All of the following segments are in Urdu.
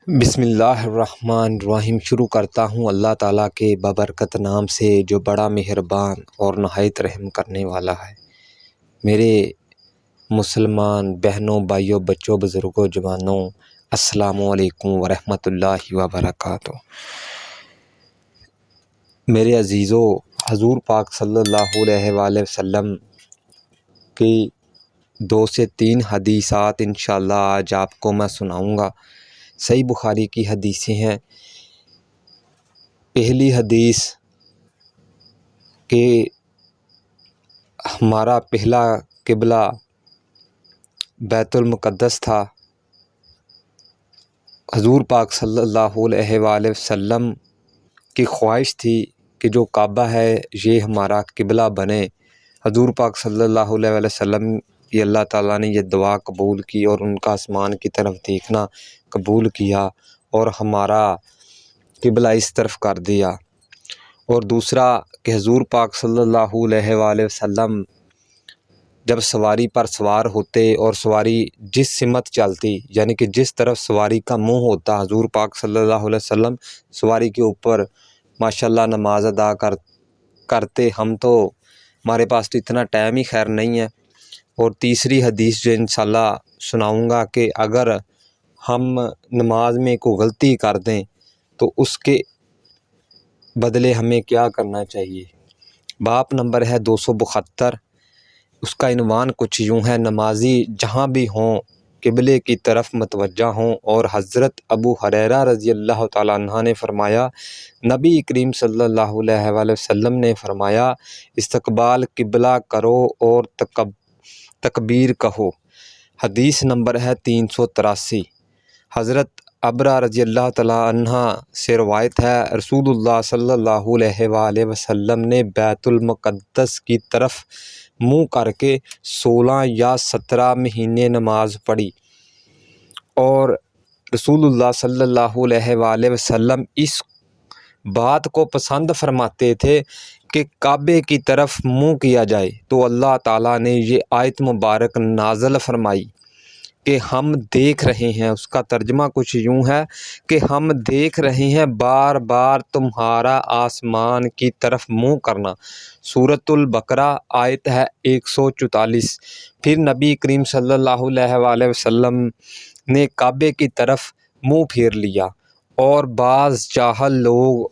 بسم اللہ الرحمن الرحیم شروع کرتا ہوں اللہ تعالیٰ کے بابرکت نام سے جو بڑا مہربان اور نہایت رحم کرنے والا ہے۔ میرے مسلمان بہنوں، بھائیوں، بچوں، بزرگوں، جوانوں، السلام علیکم ورحمۃ اللہ وبرکاتہ۔ میرے عزیزوں، حضور پاک صلی اللہ علیہ وآلہ وسلم کی 2 سے 3 حدیثات انشاءاللہ آج آپ کو میں سناؤں گا۔ صحیح بخاری کی حدیثیں ہیں۔ پہلی حدیث کہ ہمارا پہلا قبلہ بیت المقدس تھا۔ حضور پاک صلی اللہ علیہ وآلہ وسلم کی خواہش تھی کہ جو کعبہ ہے یہ ہمارا قبلہ بنے۔ حضور پاک صلی اللہ علیہ وآلہ وسلم کی اللہ تعالیٰ نے یہ دعا قبول کی اور ان کا آسمان کی طرف دیکھنا قبول کیا اور ہمارا قبلہ اس طرف کر دیا۔ اور دوسرا کہ حضور پاک صلی اللہ علیہ وآلہ وسلم جب سواری پر سوار ہوتے اور سواری جس سمت چلتی، یعنی کہ جس طرف سواری کا منہ ہوتا، حضور پاک صلی اللہ علیہ وسلم سواری کے اوپر ماشاءاللہ نماز ادا کرتے۔ ہمارے پاس تو اتنا ٹائم ہی خیر نہیں ہے۔ اور تیسری حدیث جو انشاءاللہ سناؤں گا کہ اگر ہم نماز میں کوئی غلطی کر دیں تو اس کے بدلے ہمیں کیا کرنا چاہیے۔ باب نمبر ہے 272۔ اس کا عنوان کچھ یوں ہے: نمازی جہاں بھی ہوں قبلے کی طرف متوجہ ہوں۔ اور حضرت ابو ہریرہ رضی اللہ تعالیٰ عنہ نے فرمایا، نبی کریم صلی اللہ علیہ وآلہ وسلم نے فرمایا، استقبال قبلہ کرو اور تکبیر کہو۔ حدیث نمبر ہے 383۔ حضرت ابرہ رضی اللہ تعالیٰ عنہ سے روایت ہے، رسول اللہ صلی اللہ علیہ وآلہ وسلم نے بیت المقدس کی طرف منہ کر کے 16 یا 17 مہینے نماز پڑھی، اور رسول اللہ صلی اللہ علیہ وآلہ وسلم اس بات کو پسند فرماتے تھے کہ کعبے کی طرف منہ کیا جائے۔ تو اللہ تعالیٰ نے یہ آیت مبارک نازل فرمائی کہ ہم دیکھ رہے ہیں۔ اس کا ترجمہ کچھ یوں ہے کہ ہم دیکھ رہے ہیں بار بار تمہارا آسمان کی طرف منہ کرنا۔ سورۃ البقرہ آیت ہے 144۔ پھر نبی کریم صلی اللہ علیہ وآلہ وسلم نے کعبے کی طرف منہ پھیر لیا، اور بعض جاہل لوگ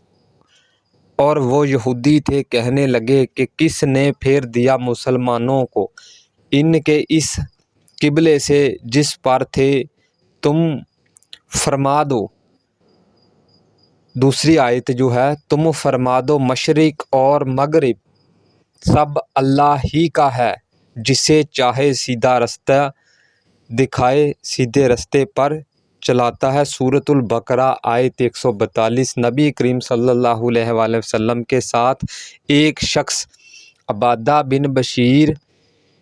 اور وہ یہودی تھے کہنے لگے کہ کس نے پھیر دیا مسلمانوں کو ان کے اس قبلے سے جس پر تھے، تم فرما دو۔ دوسری آیت جو ہے، تم فرما دو مشرق اور مغرب سب اللہ ہی کا ہے، جسے چاہے سیدھا رستہ دکھائے سیدھے رستے پر چلاتا ہے۔ سورۃ البقرہ آیت 142۔ نبی کریم صلی اللہ علیہ وآلہ وسلم کے ساتھ ایک شخص عبادہ بن بشیر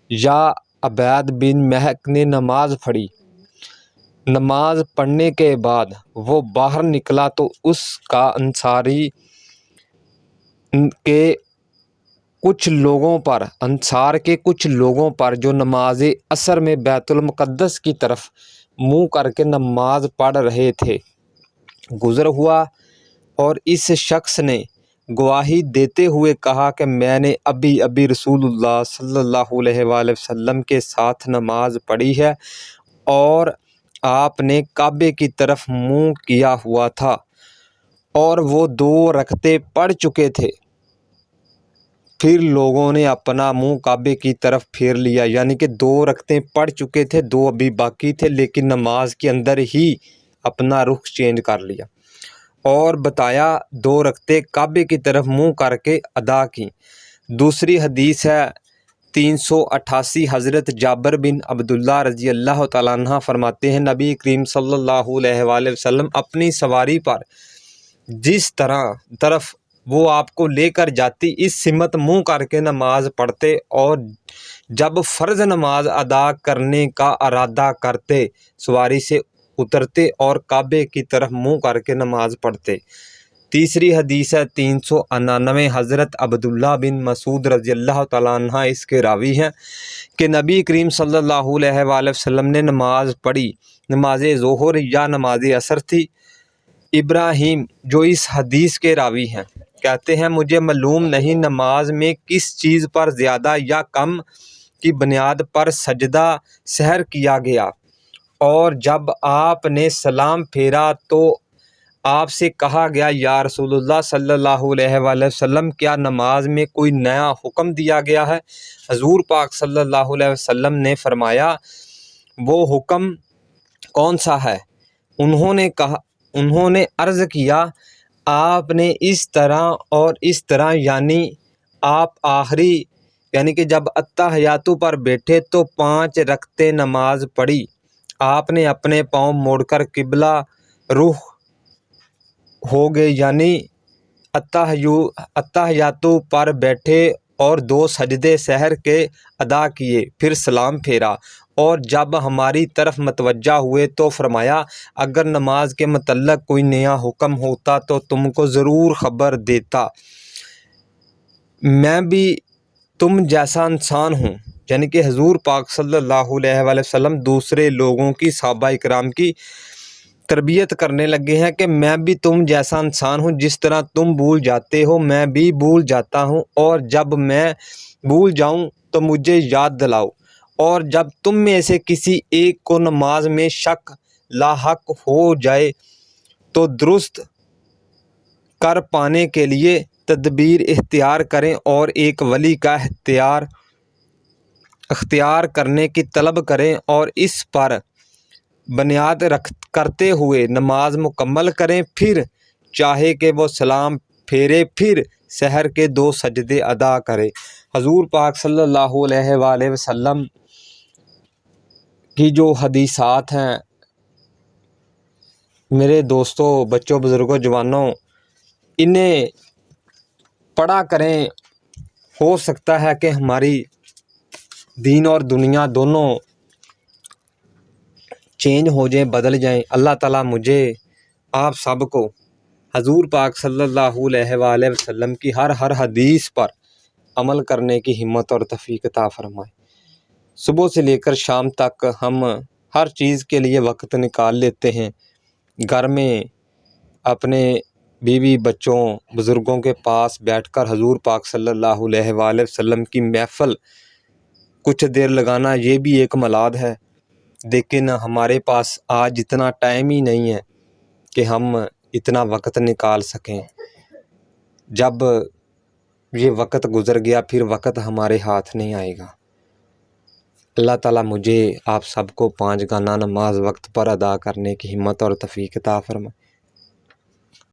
یا عبید بن مہک نے نماز پڑھی۔ نماز پڑھنے کے بعد وہ باہر نکلا تو اس کا انصار کے کچھ لوگوں پر جو نماز عصر میں بیت المقدس کی طرف منہ کر کے نماز پڑھ رہے تھے گزر ہوا، اور اس شخص نے گواہی دیتے ہوئے کہا کہ میں نے ابھی رسول اللہ صلی اللہ علیہ وآلہ وسلم کے ساتھ نماز پڑھی ہے، اور آپ نے کعبے کی طرف منہ کیا ہوا تھا اور وہ 2 رکعتیں پڑھ چکے تھے۔ پھر لوگوں نے اپنا منہ کعبے کی طرف پھیر لیا، یعنی کہ 2 رکعتیں پڑھ چکے تھے، 2 ابھی باقی تھے، لیکن نماز کے اندر ہی اپنا رخ چینج کر لیا اور بتایا 2 رکعتیں کعبے کی طرف منہ کر کے ادا کی۔ دوسری حدیث ہے 388۔ حضرت جابر بن عبداللہ رضی اللہ تعالیٰ عنہ فرماتے ہیں، نبی کریم صلی اللہ علیہ وآلہ وسلم اپنی سواری پر جس طرف وہ آپ کو لے کر جاتی اس سمت منہ کر کے نماز پڑھتے، اور جب فرض نماز ادا کرنے کا ارادہ کرتے سواری سے اترتے اور کعبے کی طرف منہ کر کے نماز پڑھتے۔ تیسری حدیث ہے 399۔ حضرت عبداللہ بن مسعود رضی اللہ تعالیٰ عنہ اس کے راوی ہیں کہ نبی کریم صلی اللہ علیہ وآلہ وسلم نے نماز پڑھی نماز ظہر یا نماز عصر تھی۔ ابراہیم جو اس حدیث کے راوی ہیں کہتے ہیں مجھے معلوم نہیں نماز میں کس چیز پر زیادہ یا کم کی بنیاد پر سجدہ سہر کیا گیا، اور جب آپ نے سلام پھیرا تو آپ سے کہا گیا یا رسول اللہ صلی اللہ علیہ وآلہ وسلم کیا نماز میں کوئی نیا حکم دیا گیا ہے؟ حضور پاک صلی اللہ علیہ وسلم نے فرمایا وہ حکم کون سا ہے؟ انہوں نے عرض کیا آپ نے اس طرح اور اس طرح، یعنی آپ آخری یعنی کہ جب اتحیاتو پر بیٹھے تو 5 رکعتیں نماز پڑھی، آپ نے اپنے پاؤں موڑ کر قبلہ رخ ہو گئے، یعنی اتحیاتو پر بیٹھے اور 2 سجدے سحر کے ادا کیے، پھر سلام پھیرا، اور جب ہماری طرف متوجہ ہوئے تو فرمایا اگر نماز کے متعلق کوئی نیا حکم ہوتا تو تم کو ضرور خبر دیتا، میں بھی تم جیسا انسان ہوں۔ یعنی کہ حضور پاک صلی اللہ علیہ وآلہ وسلم دوسرے لوگوں کی، صحابہ اکرام کی تربیت کرنے لگے ہیں کہ میں بھی تم جیسا انسان ہوں، جس طرح تم بھول جاتے ہو میں بھی بھول جاتا ہوں، اور جب میں بھول جاؤں تو مجھے یاد دلاؤ، اور جب تم میں سے کسی ایک کو نماز میں شک لاحق ہو جائے تو درست کر پانے کے لیے تدبیر اختیار کریں اور ایک ولی کا اختیار کرنے کی طلب کریں، اور اس پر بنیاد کرتے ہوئے نماز مکمل کریں، پھر چاہے کہ وہ سلام پھیرے پھر سحر کے 2 سجدے ادا کرے۔ حضور پاک صلی اللہ علیہ وآلہ وسلم کی جو حدیثات ہیں میرے دوستوں، بچوں، بزرگوں، جوانوں، انہیں پڑھا کریں، ہو سکتا ہے کہ ہماری دین اور دنیا دونوں چینج ہو جائیں، بدل جائیں۔ اللہ تعالیٰ مجھے آپ سب کو حضور پاک صلی اللہ علیہ وآلہ وسلم کی ہر حدیث پر عمل کرنے کی ہمت اور توفیق عطا فرمائے۔ صبح سے لے کر شام تک ہم ہر چیز کے لیے وقت نکال لیتے ہیں، گھر میں اپنے بیوی بچوں بزرگوں کے پاس بیٹھ کر حضور پاک صلی اللہ علیہ وآلہ وسلم کی محفل کچھ دیر لگانا یہ بھی ایک ملاد ہے، لیکن ہمارے پاس آج اتنا ٹائم ہی نہیں ہے کہ ہم اتنا وقت نکال سکیں۔ جب یہ وقت گزر گیا پھر وقت ہمارے ہاتھ نہیں آئے گا۔ اللہ تعالیٰ مجھے آپ سب کو 5 گانا نماز وقت پر ادا کرنے کی ہمت اور توفیق عطا فرمائے۔